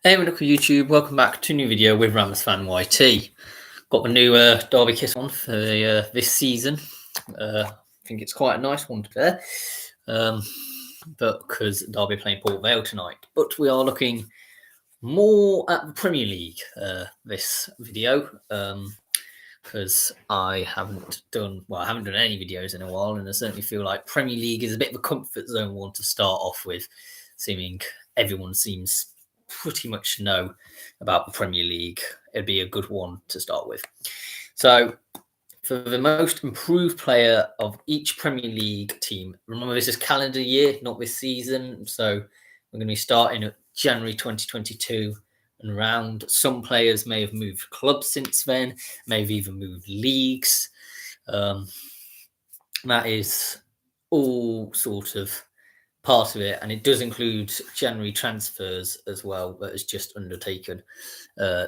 Hey, look at YouTube. Welcome back to a new video with Rams Fan YT. Got the new Derby kit on for this season. I think it's quite a nice one to wear. But because Derby are playing Port Vale tonight. But we are looking more at the Premier League this video. Because I haven't done any videos in a while, and I certainly feel like Premier League is a bit of a comfort zone one to start off with, seeming everyone seems pretty much know about the Premier League. It'd be a good one to start with. So, for the most improved player of each Premier League team, remember this is calendar year, not this season. So, we're going to be starting at January 2022 and round. Some players may have moved clubs since then, may have even moved leagues. That is all sort of part of it, and it does include January transfers as well that is just undertaken.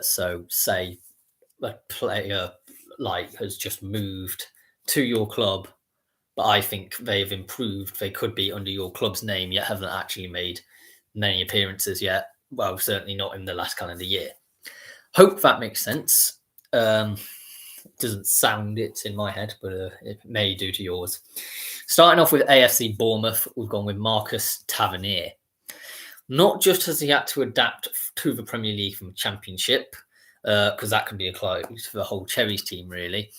So say a player has just moved to your club, but I think they've improved. They could be under your club's name, yet haven't actually made many appearances yet. Well, certainly not in the last calendar year. Hope that makes sense. Doesn't sound it in my head, but it may do to yours. Starting off with AFC Bournemouth, we've gone with Marcus Tavernier. Not just has he had to adapt to the Premier League from Championship, because that can be applied for the whole Cherries team, really.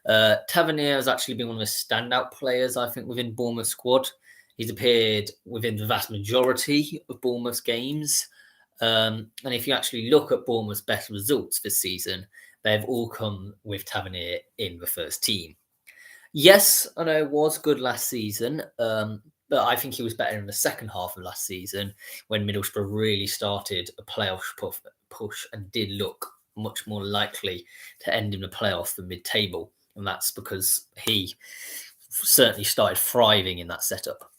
Tavernier has actually been one of the standout players, I think, within Bournemouth's squad. He's appeared within the vast majority of Bournemouth's games. And if you actually look at Bournemouth's best results this season, they've all come with Tavernier in the first team. Yes, I know it was good last season, but I think he was better in the second half of last season when Middlesbrough really started a playoff push and did look much more likely to end in the playoff than mid-table. And that's because he certainly started thriving in that setup.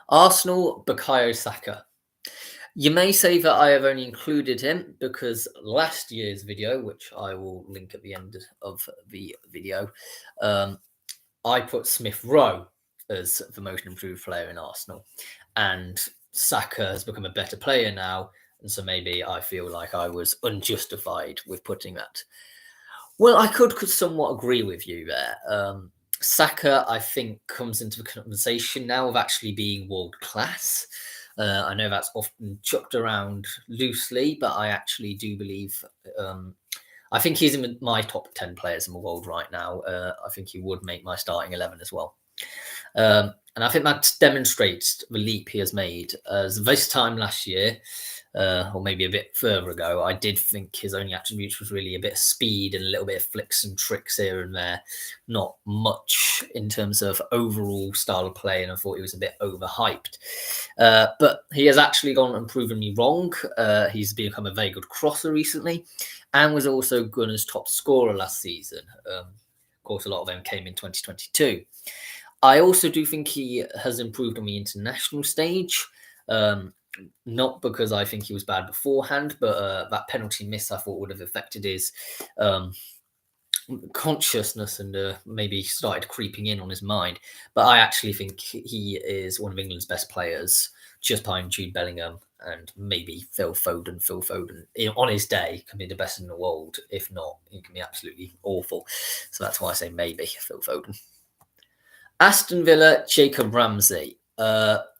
Arsenal, Bukayo Saka. You may say that I have only included him because last year's video, which I will link at the end of the video, I put Smith Rowe as the most improved player in Arsenal. And Saka has become a better player now. And so maybe I feel like I was unjustified with putting that. Well, I could somewhat agree with you there. Saka, I think, comes into the conversation now of actually being world class. I know that's often chucked around loosely, but I actually do believe. I think he's in my top 10 players in the world right now. I think he would make my starting 11 as well. And I think that demonstrates the leap he has made. As this time last year, or maybe a bit further ago, I did think his only attributes was really a bit of speed and a little bit of flicks and tricks here and there. Not much in terms of overall style of play, and I thought he was a bit overhyped. But he has actually gone and proven me wrong. He's become a very good crosser recently and was also Gunners' top scorer last season. Of course, a lot of them came in 2022. I also do think he has improved on the international stage. Not because I think he was bad beforehand, but that penalty miss I thought would have affected his consciousness and maybe started creeping in on his mind. But I actually think he is one of England's best players, just behind Jude Bellingham and maybe Phil Foden. Phil Foden, on his day, can be the best in the world. If not, he can be absolutely awful. So that's why I say maybe Phil Foden. Aston Villa, Jacob Ramsey.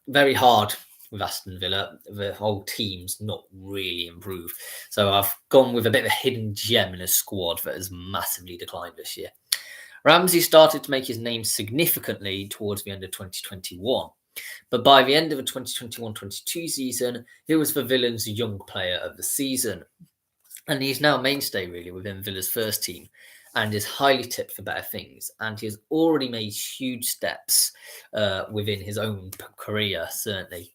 Very hard with Aston Villa. The whole team's not really improved. So I've gone with a bit of a hidden gem in a squad that has massively declined this year. Ramsey started to make his name significantly towards the end of 2021. But by the end of the 2021-22 season, he was the Villa's young player of the season. And he's now a mainstay, really, within Villa's first team and is highly tipped for better things. And he has already made huge steps within his own career, certainly.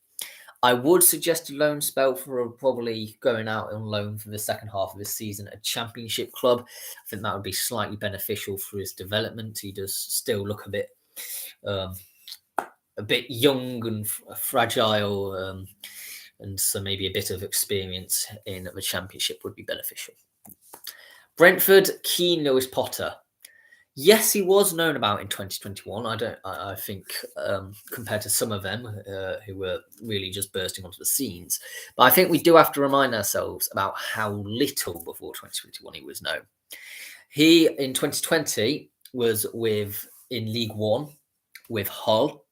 I would suggest a loan spell for probably going out on loan for the second half of the season at a Championship club. I think that would be slightly beneficial for his development. He does still look a bit young and fragile, and so maybe a bit of experience in the Championship would be beneficial. Brentford, Keane Lewis Potter. Yes, he was known about in 2021. I think compared to some of them who were really just bursting onto the scenes. But I think we do have to remind ourselves about how little before 2021 he was known. He in 2020 was in League One with Hull,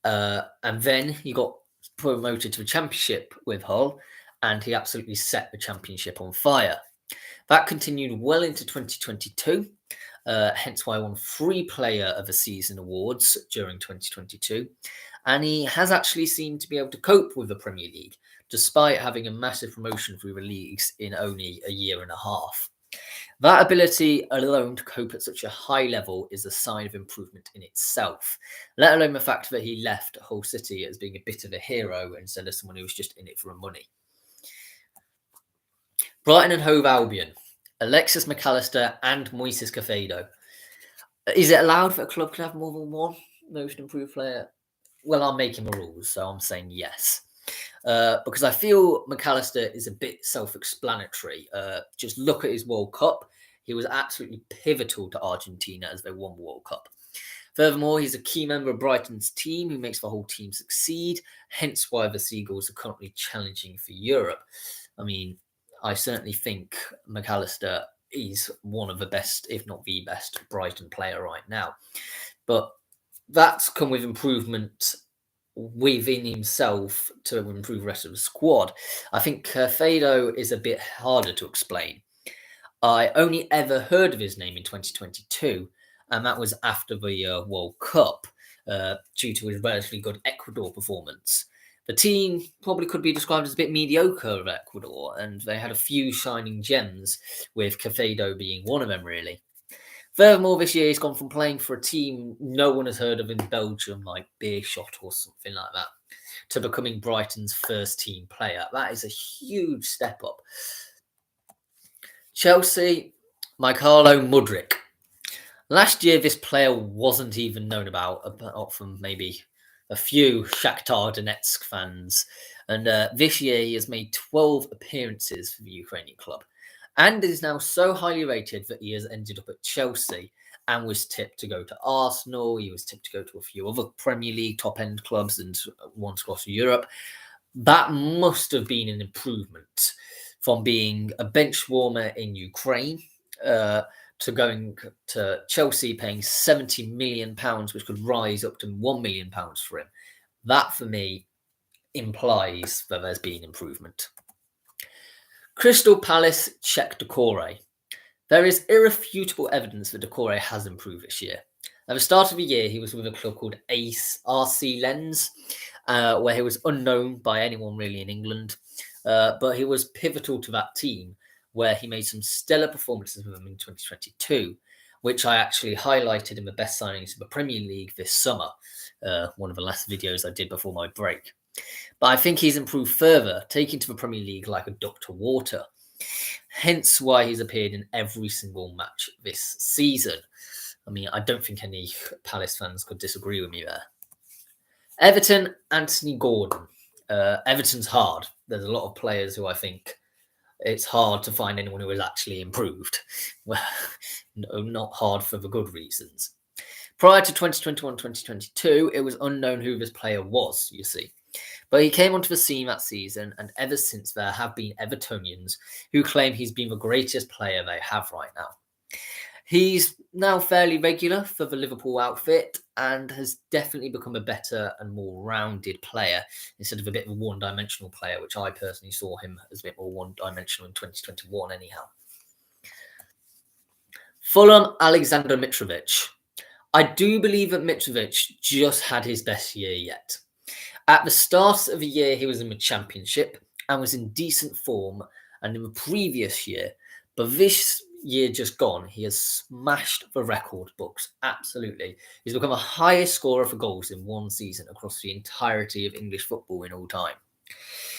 and then he got promoted to the Championship with Hull, and he absolutely set the Championship on fire. That continued well into 2022. Hence why I won 3 Player of the Season awards during 2022. And he has actually seemed to be able to cope with the Premier League, despite having a massive promotion through the leagues in only a year and a half. That ability alone to cope at such a high level is a sign of improvement in itself, let alone the fact that he left Hull City as being a bit of a hero instead of someone who was just in it for the money. Brighton and Hove Albion, Alexis Mac Allister and Moises Caicedo. Is it allowed that a club can have more than one most improved player? Well, I'm making the rules, so I'm saying yes. Because I feel Mac Allister is a bit self-explanatory. Just look at his World Cup. He was absolutely pivotal to Argentina as they won the World Cup. Furthermore, he's a key member of Brighton's team who makes the whole team succeed, hence why the Seagulls are currently challenging for Europe. I mean, I certainly think Mac Allister is one of the best, if not the best, Brighton player right now. But that's come with improvement within himself to improve the rest of the squad. I think Caicedo is a bit harder to explain. I only ever heard of his name in 2022, and that was after the World Cup, due to his relatively good Ecuador performance. The team probably could be described as a bit mediocre of Ecuador, and they had a few shining gems, with Caicedo being one of them, really. Furthermore, this year he's gone from playing for a team no one has heard of in Belgium, like Beerschot or something like that, to becoming Brighton's first team player. That is a huge step up. Chelsea, Mykhailo Mudryk. Last year, this player wasn't even known about, apart from maybe a few Shakhtar Donetsk fans. And this year, he has made 12 appearances for the Ukrainian club, and is now so highly rated that he has ended up at Chelsea and was tipped to go to Arsenal. He was tipped to go to a few other Premier League top-end clubs and once across Europe. That must have been an improvement from being a bench warmer in Ukraine to going to Chelsea paying £70 million, which could rise up to £1 million for him. That, for me, implies that there's been improvement. Crystal Palace, Cheick Doucouré. There is irrefutable evidence that Doucouré has improved this year. At the start of the year, he was with a club called RC Lens, where he was unknown by anyone really in England. But he was pivotal to that team, where he made some stellar performances with them in 2022, which I actually highlighted in the best signings of the Premier League this summer, one of the last videos I did before my break. But I think he's improved further, taking to the Premier League like a duck to water. Hence why he's appeared in every single match this season. I mean, I don't think any Palace fans could disagree with me there. Everton, Anthony Gordon. Everton's hard. There's a lot of players who I think it's hard to find anyone who has actually improved. Well, no, not hard for the good reasons. Prior to 2021-2022, it was unknown who this player was, you see. But he came onto the scene that season, and ever since there have been Evertonians who claim he's been the greatest player they have right now. He's now fairly regular for the Liverpool outfit and has definitely become a better and more rounded player instead of a bit of a one-dimensional player, which I personally saw him as a bit more one-dimensional in 2021 anyhow. Fulham, Alexander Mitrovic. I do believe that Mitrovic just had his best year yet. At the start of the year, he was in the Championship and was in decent form, and in the previous year, but this year just gone, he has smashed the record books. Absolutely. He's become the highest scorer for goals in one season across the entirety of English football in all time.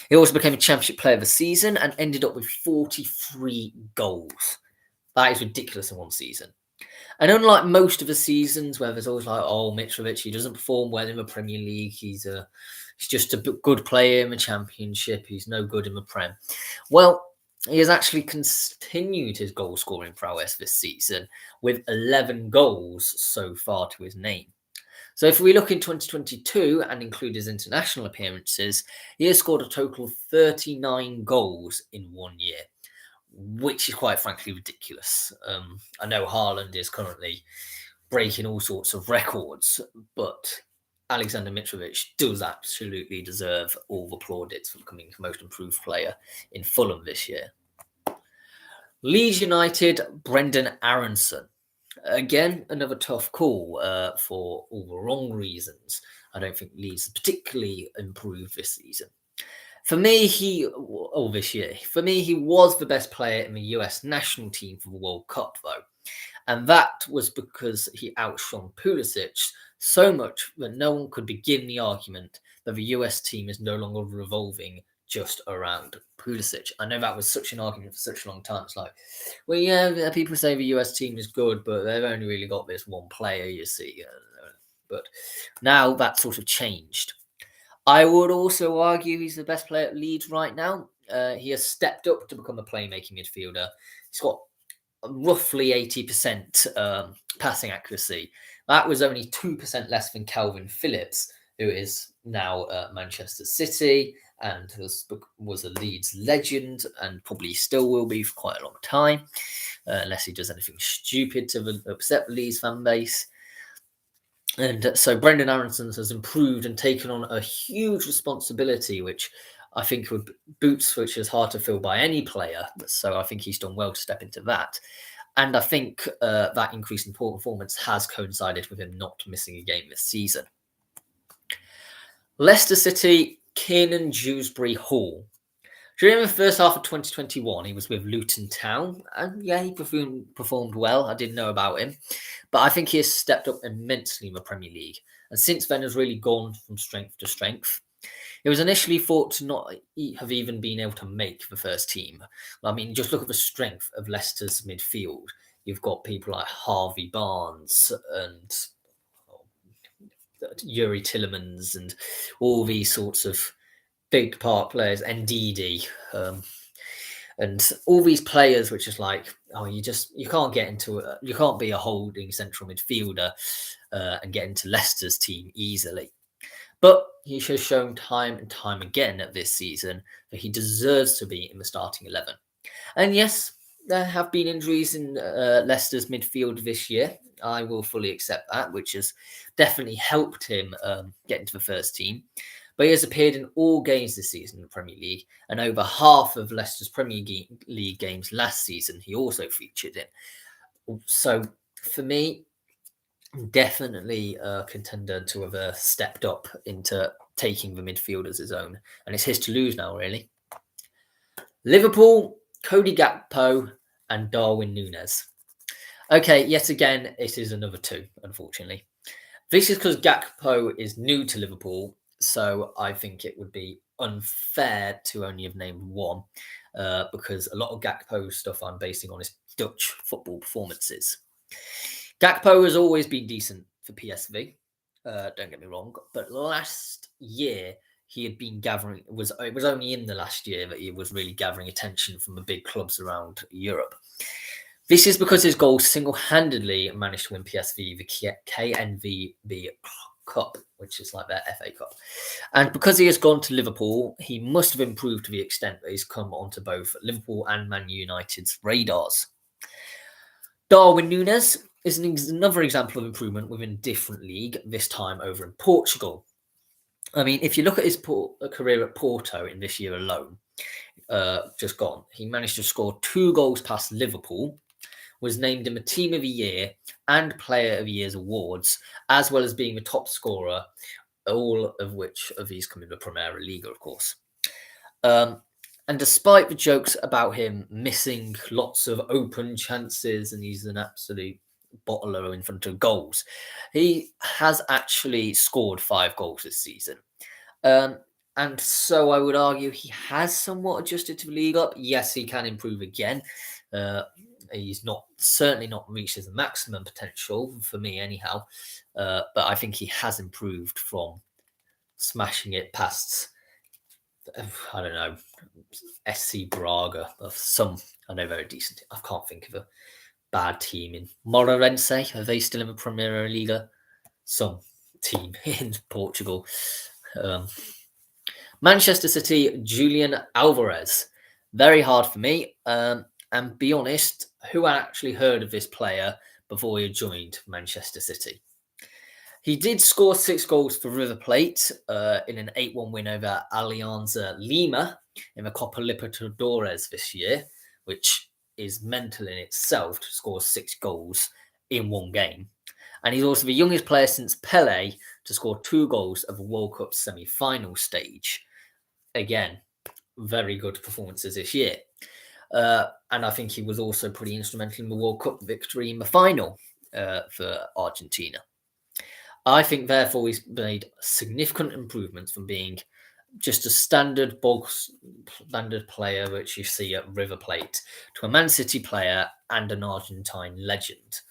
He also became a Championship Player of the Season and ended up with 43 goals. That is ridiculous in one season. And unlike most of the seasons where there's always like, oh, Mitrovic, he doesn't perform well in the Premier League. He's just a good player in the Championship. He's no good in the Prem. Well, he has actually continued his goal scoring prowess this season with 11 goals so far to his name. So if we look in 2022 and include his international appearances, he has scored a total of 39 goals in 1 year, which is quite frankly ridiculous. I know Haaland is currently breaking all sorts of records, but Alexander Mitrovic does absolutely deserve all the plaudits for becoming the most improved player in Fulham this year. Leeds United, Brendan Aronson. Again, another tough call for all the wrong reasons. I don't think Leeds particularly improved this season. For me, this year, for me, he was the best player in the US national team for the World Cup, though. And that was because he outshone Pulisic so much that no one could begin the argument that the US team is no longer revolving just around Pulisic. I know that was such an argument for such a long time. It's like, well, yeah, people say the US team is good, but they've only really got this one player, you see. But now that sort of changed. I would also argue he's the best player at Leeds right now. He has stepped up to become a playmaking midfielder. He's got roughly 80% passing accuracy. That was only 2% less than Calvin Phillips, who is now at Manchester City and was a Leeds legend and probably still will be for quite a long time, unless he does anything stupid to upset the Leeds fan base. And so Brendan Aronson has improved and taken on a huge responsibility, which I think would boots, which is hard to fill by any player. So I think he's done well to step into that. And I think that increase in poor performance has coincided with him not missing a game this season. Leicester City, Kiernan Dewsbury Hall. During the first half of 2021, he was with Luton Town, and yeah, he performed well. I didn't know about him, but I think he has stepped up immensely in the Premier League, and since then has really gone from strength to strength. It was initially thought to not have even been able to make the first team. I mean, just look at the strength of Leicester's midfield. You've got people like Harvey Barnes and Yuri Tillemans and all these sorts of big part players, Ndidi, and all these players, which is like, oh, you can't get into you can't be a holding central midfielder and get into Leicester's team easily. But he has shown time and time again this season that he deserves to be in the starting 11. And yes, there have been injuries in Leicester's midfield this year. I will fully accept that, which has definitely helped him get into the first team. But he has appeared in all games this season in the Premier League, and over half of Leicester's Premier League games last season, he also featured in. So for me, definitely a contender to have stepped up into taking the midfield as his own. And it's his to lose now, really. Liverpool, Cody Gakpo and Darwin Núñez. Okay, yet again, it is another two, unfortunately. This is because Gakpo is new to Liverpool, so I think it would be unfair to only have named one, because a lot of Gakpo stuff I'm basing on his Dutch football performances. Gakpo has always been decent for PSV, don't get me wrong, but last year he had been gathering, it was only in the last year that he was really gathering attention from the big clubs around Europe. This is because his goal single-handedly managed to win PSV the KNVB Cup, which is like their FA Cup. And because he has gone to Liverpool, he must have improved to the extent that he's come onto both Liverpool and Man United's radars. Darwin Núñez is another example of improvement within a different league, this time over in Portugal. I mean, if you look at his career at Porto in this year alone, just gone, he managed to score 2 goals past Liverpool, was named in the Team of the Year and Player of the Year's awards, as well as being the top scorer, all of which of these come in the Primera Liga, of course. And despite the jokes about him missing lots of open chances and he's an absolute bottler in front of goals, he has actually scored 5 goals this season. And so I would argue he has somewhat adjusted to the league up. Yes, he can improve again. He's certainly not reached his maximum potential for me anyhow. But I think he has improved from smashing it past I don't know, SC Braga or some, I know, very decent. I can't think of a bad team in Moreirense. Are they still in the Primeira Liga? Some team in Portugal. Manchester City, Julian Alvarez. Very hard for me. And be honest, who had actually heard of this player before he joined Manchester City? He did score 6 goals for River Plate in an 8-1 win over Alianza Lima in the Copa Libertadores this year, which is mental in itself to score 6 goals in one game. And he's also the youngest player since Pele to score 2 goals of a World Cup semi-final stage. Again, very good performances this year. And I think he was also pretty instrumental in the World Cup victory in the final for Argentina. I think, therefore, he's made significant improvements from being just a standard player, which you see at River Plate, to a Man City player and an Argentine legend.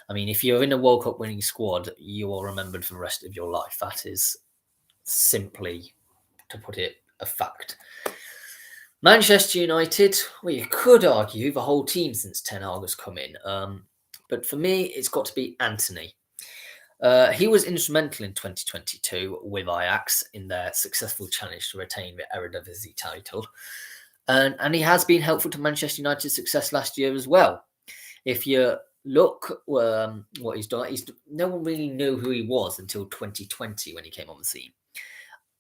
I mean, if you're in a World Cup winning squad, you are remembered for the rest of your life. That is simply, to put it, a fact. Manchester United, well, you could argue the whole team since Ten Hag has come in. But for me, it's got to be Antony. He was instrumental in 2022 with Ajax in their successful challenge to retain the Eredivisie title. And he has been helpful to Manchester United's success last year as well. If you look what he's done, no one really knew who he was until 2020 when he came on the scene.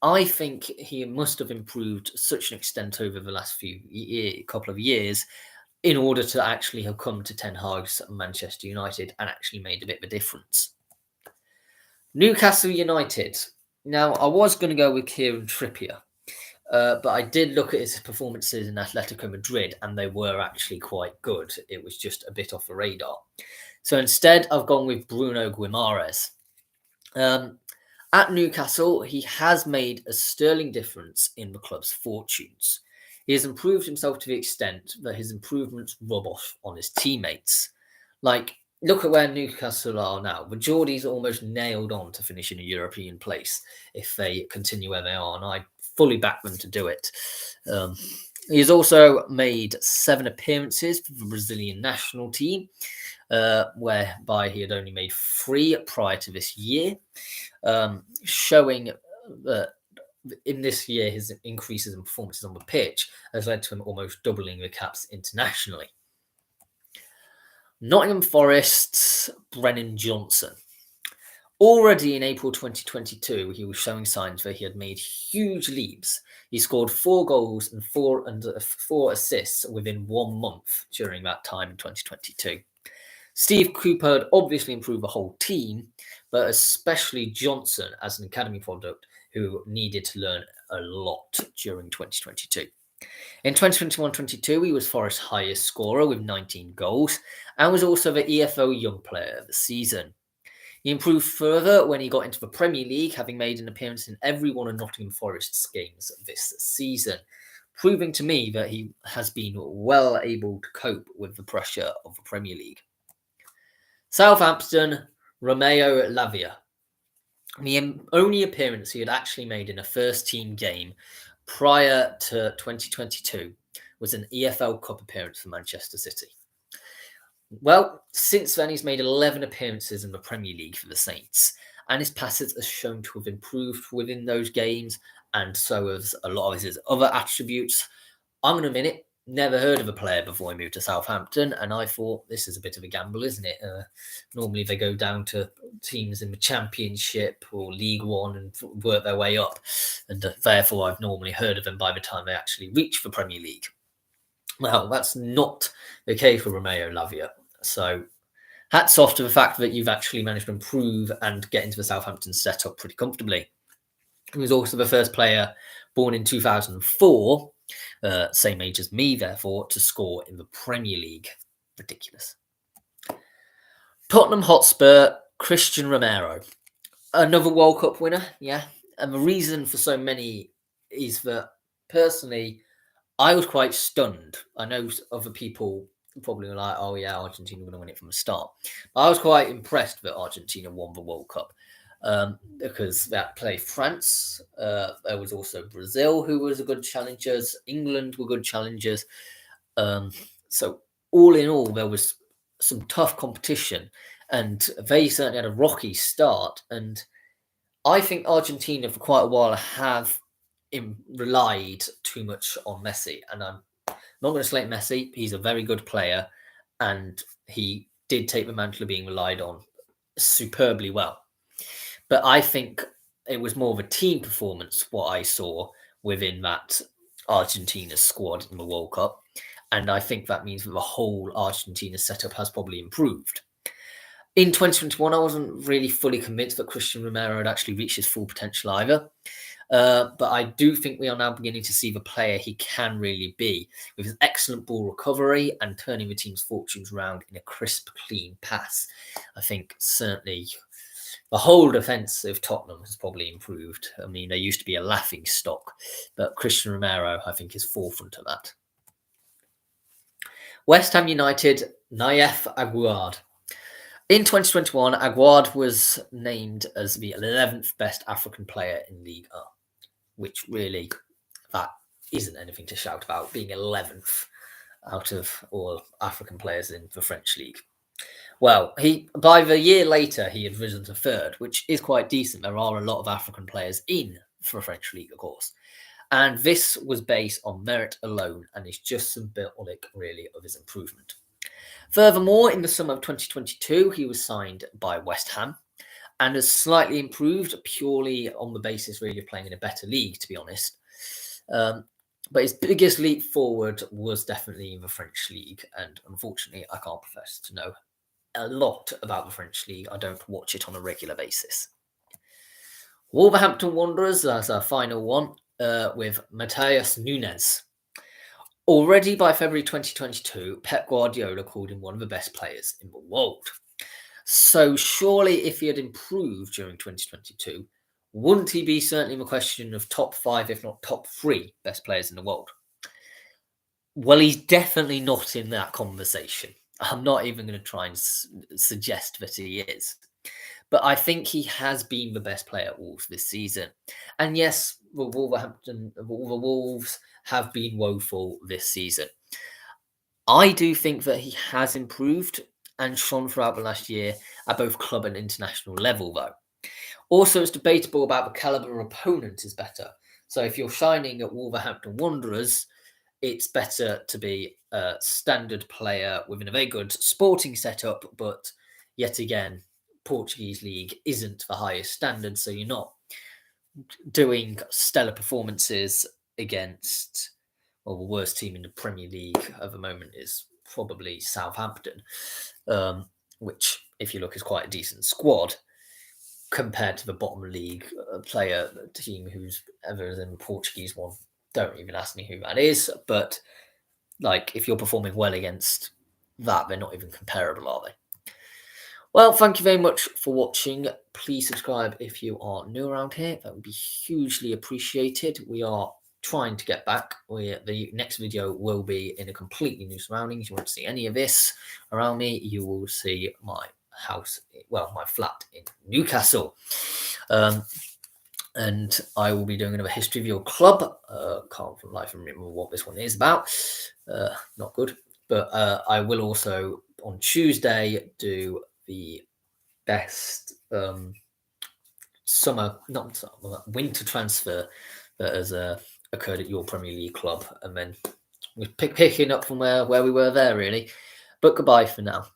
I think he must have improved to such an extent over the last couple of years in order to actually have come to Ten Hag's Manchester United and actually made a bit of a difference. Newcastle United. Now, I was going to go with Kieran Trippier, but I did look at his performances in Atletico Madrid, and they were actually quite good. It was just a bit off the radar. So instead, I've gone with Bruno Guimaraes. At Newcastle, he has made a sterling difference in the club's fortunes. He has improved himself to the extent that his improvements rub off on his teammates. Like, look at where Newcastle are now. The Geordies are almost nailed on to finish in a European place if they continue where they are, and I fully back them to do it. He has also made 7 appearances for the Brazilian national team, whereby he had only made 3 prior to this year, showing that in this year his increases in performances on the pitch has led to him almost doubling the caps internationally. Nottingham Forest's Brennan Johnson. Already in April 2022, he was showing signs that he had made huge leaps. He scored 4 goals and 4 assists within 1 month during that time in 2022. Steve Cooper had obviously improved the whole team, but especially Johnson as an academy product who needed to learn a lot during 2022. In 2021-22, he was Forest's highest scorer with 19 goals and was also the EFL Young Player of the season. He improved further when he got into the Premier League, having made an appearance in every one of Nottingham Forest's games this season, proving to me that he has been well able to cope with the pressure of the Premier League. Southampton, Romeo Lavia. The only appearance he had actually made in a first-team game prior to 2022 was an EFL Cup appearance for Manchester City. Well, since then he's made 11 appearances in the Premier League for the Saints, and his passes are shown to have improved within those games, and so has a lot of his other attributes. I'm going to admit it, never heard of a player before he moved to Southampton, and I thought this is a bit of a gamble, isn't it? Normally they go down to teams in the Championship or League One and work their way up, and therefore I've normally heard of them by the time they actually reach the Premier League. Well, that's not the case for Romeo Lavia. So hats off to the fact that you've actually managed to improve and get into the Southampton setup pretty comfortably. He was also the first player born in 2004, same age as me, therefore, to score in the Premier League. Ridiculous. Tottenham Hotspur, Christian Romero. Another World Cup winner, yeah. And the reason for so many is that, personally, I was quite stunned. I know other people probably were like, oh yeah, Argentina were going to win it from the start. But I was quite impressed that Argentina won the World Cup. because that played France. There was also Brazil, who was a good challengers. England were good challengers. So all in all, there was some tough competition, and they certainly had a rocky start. And I think Argentina for quite a while have relied too much on Messi, and I'm not going to slate Messi. He's a very good player, and he did take the mantle of being relied on superbly well. But I think it was more of a team performance what I saw within that Argentina squad in the World Cup. And I think that means that the whole Argentina setup has probably improved. In 2021, I wasn't really fully convinced that Christian Romero had actually reached his full potential either. But I do think we are now beginning to see the player he can really be, with his excellent ball recovery and turning the team's fortunes around in a crisp, clean pass. I think certainly the whole defence of Tottenham has probably improved. I mean, they used to be a laughing stock, but Christian Romero, I think, is forefront of that. West Ham United, Nayef Aguerd. In 2021, Aguerd was named as the 11th best African player in Ligue 1, which really, that isn't anything to shout about, being 11th out of all African players in the French league. Well, by the year later, he had risen to third, which is quite decent. There are a lot of African players in for French league, of course. And this was based on merit alone and is just symbolic, really, of his improvement. Furthermore, in the summer of 2022, he was signed by West Ham and has slightly improved purely on the basis, really, of playing in a better league, to be honest. But his biggest leap forward was definitely in the French league. And unfortunately, I can't profess to know a lot about the French league. I don't watch it on a regular basis. Wolverhampton Wanderers, that's our final one, with Matheus Nunes. Already by February 2022, Pep Guardiola called him one of the best players in the world. So surely if he had improved during 2022, wouldn't he be certainly in the question of top 5, if not top 3 best players in the world? Well, he's definitely not in that conversation. I'm not even going to try and suggest that he is. But I think he has been the best player at Wolves this season. And yes, the Wolves have been woeful this season. I do think that he has improved and shone throughout the last year at both club and international level, though. Also, it's debatable about the calibre of opponent is better. So if you're shining at Wolverhampton Wanderers, it's better to be a standard player within a very good sporting setup, but yet again, Portuguese league isn't the highest standard, so you're not doing stellar performances against, well, the worst team in the Premier League at the moment is probably Southampton, which, if you look, is quite a decent squad compared to the bottom league team who's ever in the Portuguese one. Don't even ask me who that is, but like if you're performing well against that, they're not even comparable, are they? Well, thank you very much for watching. Please subscribe if you are new around here. That would be hugely appreciated. We are trying to get back. The next video will be in a completely new surroundings. If you want to see any of this around me, you will see my house, well, my flat in Newcastle. And I will be doing another history of your club. Can't for life remember what this one is about. Not good. But I will also on Tuesday do the best winter transfer that has occurred at your Premier League club, and then we're picking up from where we were there, really. But goodbye for now.